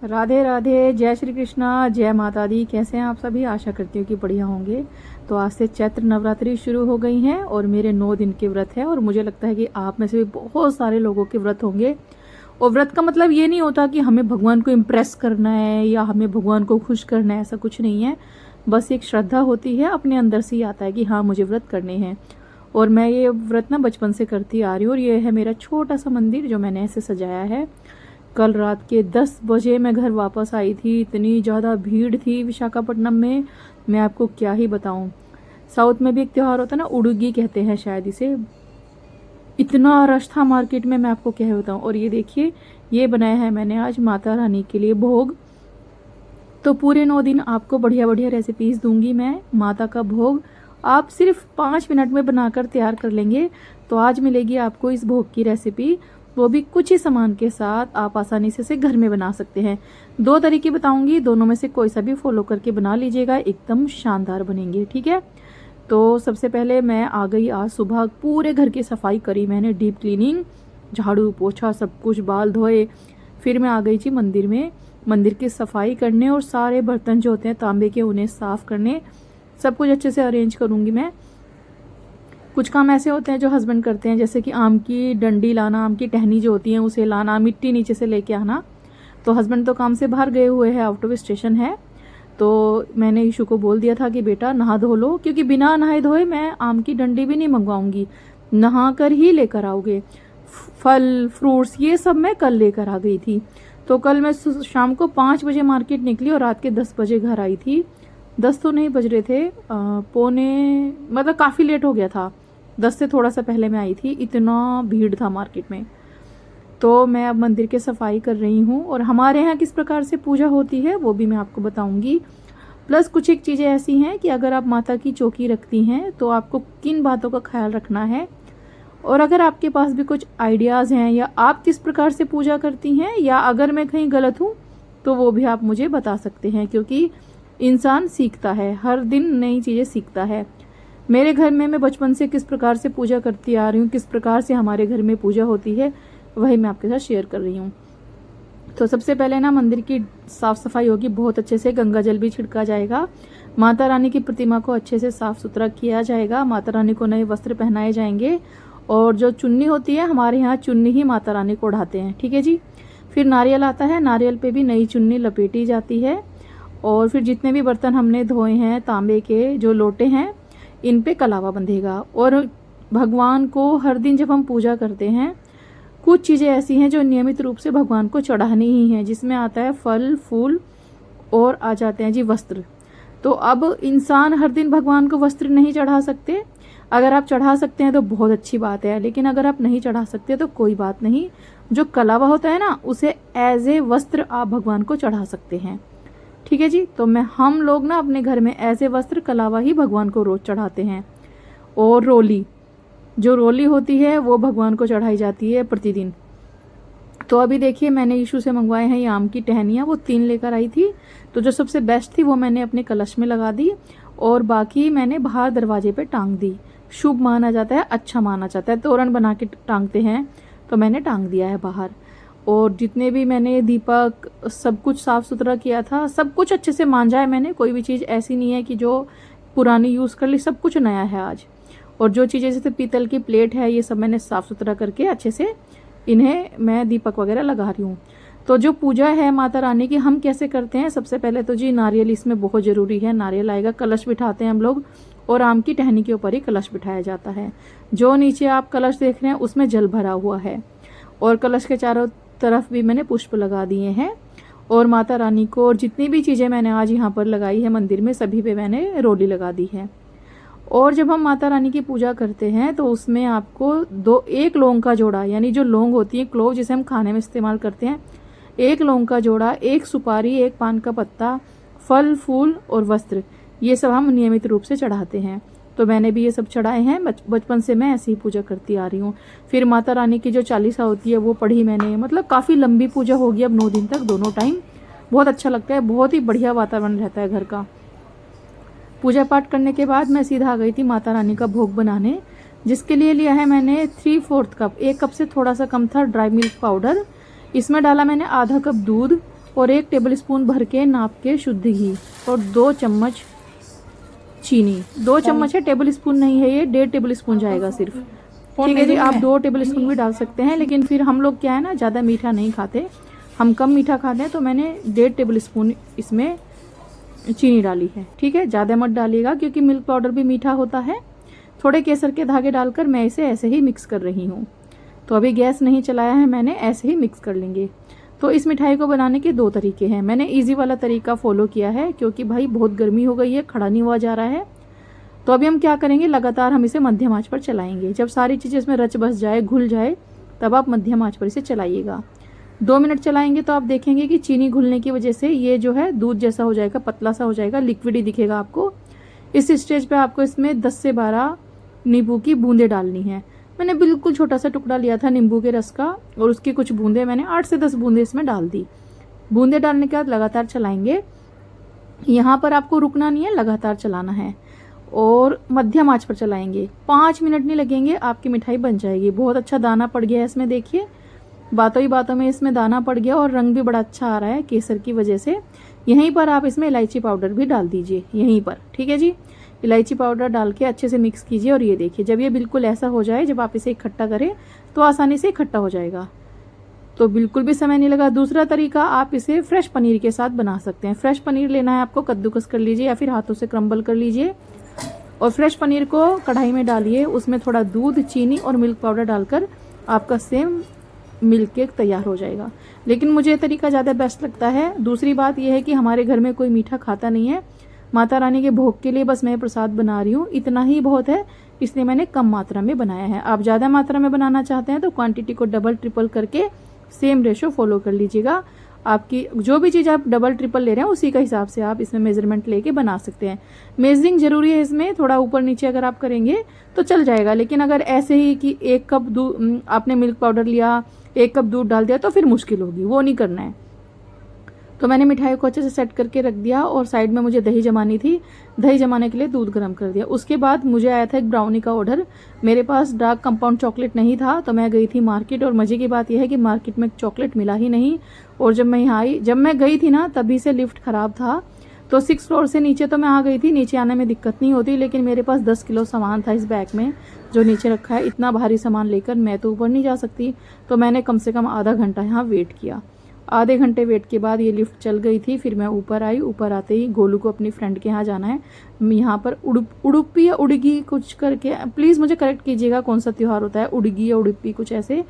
राधे राधे, जय श्री कृष्णा, जय माता दी। कैसे हैं आप सभी? आशा करती हूँ कि बढ़िया होंगे। तो आज से चैत्र नवरात्रि शुरू हो गई हैं और मेरे 9 दिन के व्रत है और मुझे लगता है कि आप में से भी बहुत सारे लोगों के व्रत होंगे। और व्रत का मतलब ये नहीं होता कि हमें भगवान को इम्प्रेस करना है या हमें भगवान को खुश करना है, ऐसा कुछ नहीं है। बस एक श्रद्धा होती है, अपने अंदर से ही आता है कि हाँ मुझे व्रत करने हैं। और मैं ये व्रत ना बचपन से करती आ रही हूँ और ये है मेरा छोटा सा मंदिर जो मैंने ऐसे सजाया है। कल रात के 10 बजे मैं घर वापस आई थी। इतनी ज़्यादा भीड़ थी विशाखापट्टनम में, मैं आपको क्या ही बताऊं। साउथ में भी एक त्यौहार होता है ना, उड़ुगी कहते हैं शायद इसे। इतना रश था मार्केट में, मैं आपको क्या बताऊं। और ये देखिए, ये बनाया है मैंने आज माता रानी के लिए भोग। तो पूरे 9 दिन आपको बढ़िया बढ़िया रेसिपीज दूंगी मैं। माता का भोग आप सिर्फ 5 मिनट में बनाकर तैयार कर लेंगे। तो आज मिलेगी आपको इस भोग की रेसिपी, वो भी कुछ ही सामान के साथ आप आसानी से इसे घर में बना सकते हैं। 2 तरीके बताऊंगी, दोनों में से कोई सा भी फॉलो करके बना लीजिएगा, एकदम शानदार बनेंगे। ठीक है। तो सबसे पहले मैं आ गई आज सुबह, पूरे घर की सफाई करी मैंने, डीप क्लीनिंग, झाड़ू पोछा सब कुछ, बाल धोए। फिर मैं आ गई थी मंदिर में, मंदिर की सफाई करने और सारे बर्तन जो होते हैं तांबे के उन्हें साफ करने। सब कुछ अच्छे से अरेंज करूंगी मैं। कुछ काम ऐसे होते हैं जो हस्बैंड करते हैं, जैसे कि आम की डंडी लाना, आम की टहनी जो होती है उसे लाना, मिट्टी नीचे से लेके आना। तो हस्बैंड तो काम से बाहर गए हुए हैं, आउट ऑफ स्टेशन है। तो मैंने ईशु को बोल दिया था कि बेटा नहा धो लो, क्योंकि बिना नहाए धोए मैं आम की डंडी भी नहीं मंगवाऊंगी, नहा कर ही लेकर आओगे। फल फ्रूट्स ये सब मैं कल लेकर आ गई थी। तो कल मैं शाम को 5 बजे मार्केट निकली और रात के 10 बजे घर आई थी। 10 तो नहीं बज रहे थे, पौने, मतलब काफ़ी लेट हो गया था। 10 से थोड़ा सा पहले मैं आई थी, इतना भीड़ था मार्केट में। तो मैं अब मंदिर की सफाई कर रही हूँ और हमारे यहाँ किस प्रकार से पूजा होती है वो भी मैं आपको बताऊंगी। प्लस कुछ एक चीज़ें ऐसी हैं कि अगर आप माता की चौकी रखती हैं तो आपको किन बातों का ख्याल रखना है, और अगर आपके पास भी कुछ आइडियाज़ हैं या आप किस प्रकार से पूजा करती हैं, या अगर मैं कहीं गलत हूँ तो वो भी आप मुझे बता सकते हैं, क्योंकि इंसान सीखता है, हर दिन नई चीज़ें सीखता है। मेरे घर में मैं बचपन से किस प्रकार से पूजा करती आ रही हूँ, किस प्रकार से हमारे घर में पूजा होती है, वही मैं आपके साथ शेयर कर रही हूँ। तो सबसे पहले ना मंदिर की साफ सफाई होगी, बहुत अच्छे से गंगा जल भी छिड़का जाएगा। माता रानी की प्रतिमा को अच्छे से साफ सुथरा किया जाएगा। माता रानी को नए वस्त्र पहनाए जाएंगे और जो चुन्नी होती है, हमारे यहाँ चुन्नी ही माता रानी को ओढ़ाते हैं। ठीक है जी। फिर नारियल आता है, नारियल पे भी नई चुन्नी लपेटी जाती है। और फिर जितने भी बर्तन हमने धोए हैं, तांबे के जो लोटे हैं, इन पे कलावा बंधेगा। और भगवान को हर दिन जब हम पूजा करते हैं, कुछ चीज़ें ऐसी हैं जो नियमित रूप से भगवान को चढ़ानी ही है, जिसमें आता है फल फूल और आ जाते हैं जी वस्त्र। तो अब इंसान हर दिन भगवान को वस्त्र नहीं चढ़ा सकते। अगर आप चढ़ा सकते हैं तो बहुत अच्छी बात है, लेकिन अगर आप नहीं चढ़ा सकते तो कोई बात नहीं। जो कलावा होता है ना, उसे एज ए वस्त्र आप भगवान को चढ़ा सकते हैं। ठीक है जी। तो हम लोग ना अपने घर में ऐसे वस्त्र कलावा ही भगवान को रोज चढ़ाते हैं। और रोली, जो रोली होती है वो भगवान को चढ़ाई जाती है प्रतिदिन। तो अभी देखिए, मैंने ईशू से मंगवाए हैं ये आम की टहनियाँ, वो 3 लेकर आई थी। तो जो सबसे बेस्ट थी वो मैंने अपने कलश में लगा दी और बाकी मैंने बाहर दरवाजे पे टांग दी। शुभ माना जाता है, अच्छा माना जाता है, तोरण बना के टांगते हैं, तो मैंने टांग दिया है बाहर। और जितने भी मैंने दीपक सब कुछ साफ सुथरा किया था, सब कुछ अच्छे से मांजा है मैंने। कोई भी चीज़ ऐसी नहीं है कि जो पुरानी यूज़ कर ली, सब कुछ नया है आज। और जो चीज़ें जैसे पीतल की प्लेट है, ये सब मैंने साफ सुथरा करके अच्छे से इन्हें मैं दीपक वगैरह लगा रही हूँ। तो जो पूजा है माता रानी की हम कैसे करते हैं, सबसे पहले तो जी नारियल इसमें बहुत ज़रूरी है। नारियल आएगा, कलश बिठाते हैं हम लोग, और आम की टहनी के ऊपर ही कलश बिठाया जाता है। जो नीचे आप कलश देख रहे हैं उसमें जल भरा हुआ है, और कलश के चारों तरफ भी मैंने पुष्प लगा दिए हैं। और माता रानी को, और जितनी भी चीज़ें मैंने आज यहाँ पर लगाई है मंदिर में, सभी पे मैंने रोली लगा दी है। और जब हम माता रानी की पूजा करते हैं तो उसमें आपको एक लौंग का जोड़ा, यानी जो लौंग होती है, क्लोव जिसे हम खाने में इस्तेमाल करते हैं, एक लौंग का जोड़ा, एक सुपारी, एक पान का पत्ता, फल फूल और वस्त्र, ये सब हम नियमित रूप से चढ़ाते हैं। तो मैंने भी ये सब चढ़ाए हैं, बचपन से मैं ऐसी ही पूजा करती आ रही हूँ। फिर माता रानी की जो 40 होती है वो पढ़ी मैंने, मतलब काफ़ी लंबी पूजा होगी अब 9 दिन तक, दोनों टाइम। बहुत अच्छा लगता है, बहुत ही बढ़िया वातावरण रहता है घर का। पूजा पाठ करने के बाद मैं सीधा आ गई थी माता रानी का भोग बनाने, जिसके लिए लिया है मैंने 3/4 कप, 1 कप से थोड़ा सा कम था ड्राई मिल्क पाउडर। इसमें डाला मैंने आधा कप दूध और 1 टेबल स्पून भर के नाप के शुद्ध घी और 2 चम्मच चीनी। 2 चम्मच है, टेबल स्पून नहीं है ये, 1.5 टेबल स्पून जाएगा सिर्फ। ठीक है जी, आप 2 टेबल स्पून भी डाल सकते हैं, लेकिन फिर हम लोग क्या है ना, ज़्यादा मीठा नहीं खाते, हम कम मीठा खाते हैं, तो मैंने 1.5 टेबल स्पून इसमें चीनी डाली है। ठीक है, ज़्यादा मत डालिएगा क्योंकि मिल्क पाउडर भी मीठा होता है। थोड़े केसर के धागे डालकर मैं इसे ऐसे ही मिक्स कर रही हूँ। तो अभी गैस नहीं चलाया है मैंने, ऐसे ही मिक्स कर लेंगे। तो इस मिठाई को बनाने के 2 तरीके हैं। मैंने इजी वाला तरीका फॉलो किया है क्योंकि भाई बहुत गर्मी हो गई है, खड़ा नहीं हुआ जा रहा है। तो अभी हम क्या करेंगे, लगातार हम इसे मध्यम आंच पर चलाएंगे। जब सारी चीज़ें इसमें रच बस जाए, घुल जाए, तब आप मध्यम आंच पर इसे चलाइएगा। 2 मिनट चलाएंगे तो आप देखेंगे कि चीनी घुलने की वजह से ये जो है दूध जैसा हो जाएगा, पतला सा हो जाएगा, लिक्विड ही दिखेगा आपको। इस स्टेज पे आपको इसमें 10 से 12 नींबू की बूंदें डालनी है। मैंने बिल्कुल छोटा सा टुकड़ा लिया था नींबू के रस का और उसकी कुछ बूंदें मैंने 8 से 10 बूंदें इसमें डाल दी। बूंदें डालने के बाद लगातार चलाएंगे। यहाँ पर आपको रुकना नहीं है, लगातार चलाना है और मध्यम आंच पर चलाएंगे। 5 मिनट नहीं लगेंगे, आपकी मिठाई बन जाएगी। बहुत अच्छा दाना पड़ गया है इसमें, देखिए बातों ही बातों में इसमें दाना पड़ गया और रंग भी बड़ा अच्छा आ रहा है केसर की वजह से। यहीं पर आप इसमें इलायची पाउडर भी डाल दीजिए, यहीं पर। ठीक है जी, इलायची पाउडर डाल के अच्छे से मिक्स कीजिए और ये देखिए जब ये बिल्कुल ऐसा हो जाए, जब आप इसे इकट्ठा करें तो आसानी से इकट्ठा हो जाएगा। तो बिल्कुल भी समय नहीं लगा। दूसरा तरीका, आप इसे फ्रेश पनीर के साथ बना सकते हैं। फ्रेश पनीर लेना है आपको, कद्दूकस कर लीजिए या फिर हाथों से क्रम्बल कर लीजिए और फ्रेश पनीर को कढ़ाई में डालिए। उसमें थोड़ा दूध, चीनी और मिल्क पाउडर डालकर आपका सेम मिल्क केक तैयार हो जाएगा। लेकिन मुझे ये तरीका ज़्यादा बेस्ट लगता है। दूसरी बात यह है कि हमारे घर में कोई मीठा खाता नहीं है। माता रानी के भोग के लिए बस मैं प्रसाद बना रही हूँ, इतना ही बहुत है, इसलिए मैंने कम मात्रा में बनाया है। आप ज़्यादा मात्रा में बनाना चाहते हैं तो क्वांटिटी को डबल ट्रिपल करके सेम रेशो फॉलो कर लीजिएगा। आपकी जो भी चीज़ आप डबल ट्रिपल ले रहे हैं उसी का हिसाब से आप इसमें मेजरमेंट लेके बना सकते हैं। मेजरिंग जरूरी है इसमें, थोड़ा ऊपर नीचे अगर आप करेंगे तो चल जाएगा, लेकिन अगर ऐसे ही कि 1 कप दूध आपने मिल्क पाउडर लिया, 1 कप दूध डाल दिया तो फिर मुश्किल होगी, वो नहीं करना है। तो मैंने मिठाई को अच्छे से सेट करके रख दिया और साइड में मुझे दही जमानी थी, दही जमाने के लिए दूध गर्म कर दिया। उसके बाद मुझे आया था एक ब्राउनी का ऑर्डर। मेरे पास डार्क कंपाउंड चॉकलेट नहीं था तो मैं गई थी मार्केट, और मजे की बात यह है कि मार्केट में चॉकलेट मिला ही नहीं। और जब मैं गई थी ना, तभी से लिफ्ट खराब था, तो 6 फ्लोर से नीचे तो मैं आ गई थी। नीचे आने में दिक्कत नहीं होती, लेकिन मेरे पास 10 किलो सामान था इस बैग में जो नीचे रखा है। इतना भारी सामान लेकर मैं तो ऊपर नहीं जा सकती, तो मैंने कम से कम आधा घंटा यहाँ वेट किया। आधे घंटे वेट के बाद ये लिफ्ट चल गई थी। फिर मैं ऊपर आई। ऊपर आते ही गोलू को अपनी फ्रेंड के यहाँ जाना है। यहाँ पर उडुपी या उड़गी कुछ करके, प्लीज़ मुझे करेक्ट कीजिएगा कौन सा त्यौहार होता है, उड़गी या उडुपी कुछ ऐसे,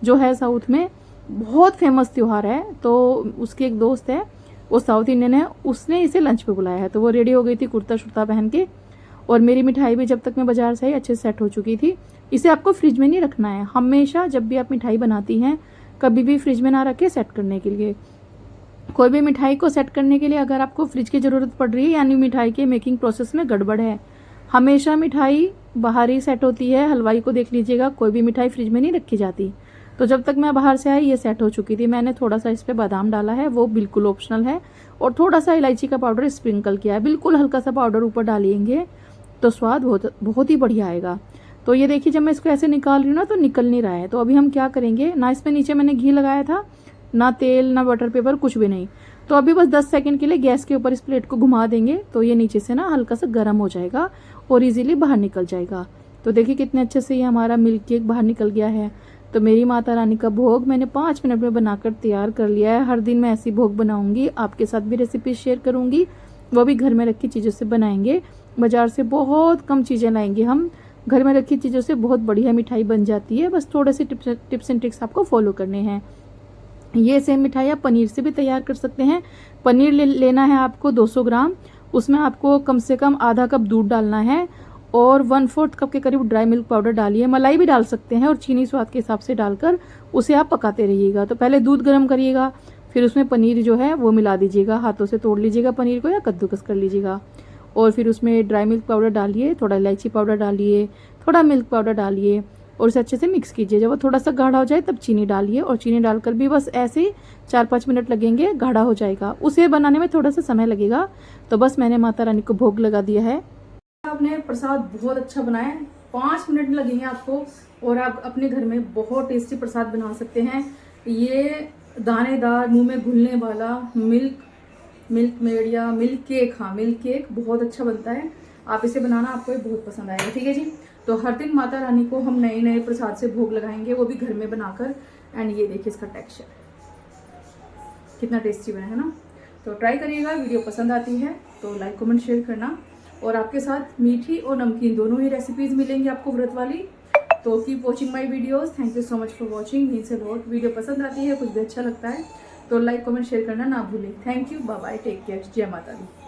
जो है साउथ में बहुत फेमस त्यौहार है। तो उसकी एक दोस्त है, वो साउथ इंडियन है, उसने इसे लंच पे बुलाया है। तो वो रेडी हो गई थी कुर्ता शुर्ता पहन के, और मेरी मिठाई भी जब तक मैं बाजार से आई अच्छे से सेट हो चुकी थी। इसे आपको फ्रिज में नहीं रखना है। हमेशा जब भी आप मिठाई बनाती हैं, कभी भी फ्रिज में ना रखें सेट करने के लिए। कोई भी मिठाई को सेट करने के लिए अगर आपको फ्रिज की ज़रूरत पड़ रही है, यानी मिठाई के मेकिंग प्रोसेस में गड़बड़ है। हमेशा मिठाई बाहर ही सेट होती है। हलवाई को देख लीजिएगा, कोई भी मिठाई फ्रिज में नहीं रखी जाती। तो जब तक मैं बाहर से आई ये सेट हो चुकी थी। मैंने थोड़ा सा इस पर बादाम डाला है, वो बिल्कुल ऑप्शनल है, और थोड़ा सा इलायची का पाउडर स्प्रिंकल किया है। बिल्कुल हल्का सा पाउडर ऊपर डालेंगे तो स्वाद बहुत ही बढ़िया आएगा। तो ये देखिए जब मैं इसको ऐसे निकाल रही हूँ ना तो निकल नहीं रहा है। तो अभी हम क्या करेंगे ना, इसमें नीचे मैंने घी लगाया था, ना तेल ना बटर पेपर कुछ भी नहीं। तो अभी बस 10 सेकंड के लिए गैस के ऊपर इस प्लेट को घुमा देंगे तो ये नीचे से ना हल्का सा गर्म हो जाएगा और इजीली बाहर निकल जाएगा। तो देखिए कितने अच्छे से ये हमारा मिल्क केक बाहर निकल गया है। तो मेरी माता रानी का भोग मैंने 5 मिनट में बनाकर तैयार कर लिया है। हर दिन मैं ऐसी भोग बनाऊंगी, आपके साथ भी रेसिपी शेयर करूंगी, वो भी घर में रखी चीज़ों से बनाएंगे। बाजार से बहुत कम चीज़ें लाएंगे हम, घर में रखी चीज़ों से बहुत बढ़िया मिठाई बन जाती है। बस थोड़े से टिप्स एंड ट्रिक्स आपको फॉलो करने हैं। ये सेम मिठाई आप पनीर से भी तैयार कर सकते हैं। पनीर लेना है आपको 200 ग्राम, उसमें आपको कम से कम आधा कप दूध डालना है और 1/4 कप के करीब ड्राई मिल्क पाउडर डालिए। मलाई भी डाल सकते हैं, और चीनी स्वाद के हिसाब से डालकर उसे आप पकाते रहिएगा। तो पहले दूध गर्म करिएगा, फिर उसमें पनीर जो है वो मिला दीजिएगा, हाथों से तोड़ लीजिएगा पनीर को या कद्दूकस कर लीजिएगा, और फिर उसमें ड्राई मिल्क पाउडर डालिए, थोड़ा इलायची पाउडर डालिए, थोड़ा मिल्क पाउडर डालिए और उसे अच्छे से मिक्स कीजिए। जब वो थोड़ा सा गाढ़ा हो जाए तब चीनी डालिए, और चीनी डालकर भी बस ऐसे ही 4-5 मिनट लगेंगे, गाढ़ा हो जाएगा। उसे बनाने में थोड़ा सा समय लगेगा। तो बस मैंने माता रानी को भोग लगा दिया है। आपने प्रसाद बहुत अच्छा बनाया, 5 मिनट लगेंगे आपको और आप अपने घर में बहुत टेस्टी प्रसाद बना सकते हैं। ये दानेदार मुंह में घुलने वाला मिल्क मेड या मिल्क केक, हाँ मिल्क केक बहुत अच्छा बनता है। आप इसे बनाना, आपको ये बहुत पसंद आएगा। ठीक है जी। तो हर दिन माता रानी को हम नए नए प्रसाद से भोग लगाएंगे, वो भी घर में बनाकर। एंड ये देखिए इसका टेक्सचर कितना टेस्टी बना है ना। तो ट्राई करिएगा। वीडियो पसंद आती है तो लाइक कमेंट शेयर करना। और आपके साथ मीठी और नमकीन दोनों ही रेसिपीज मिलेंगी आपको व्रत वाली। तो keep watching my videos. Thank you so much for watching. Means a lot. Video पसंद आती है, कुछ भी अच्छा लगता है तो लाइक कमेंट शेयर करना ना भूलें। Thank you, bye bye, take care, जय माता दी।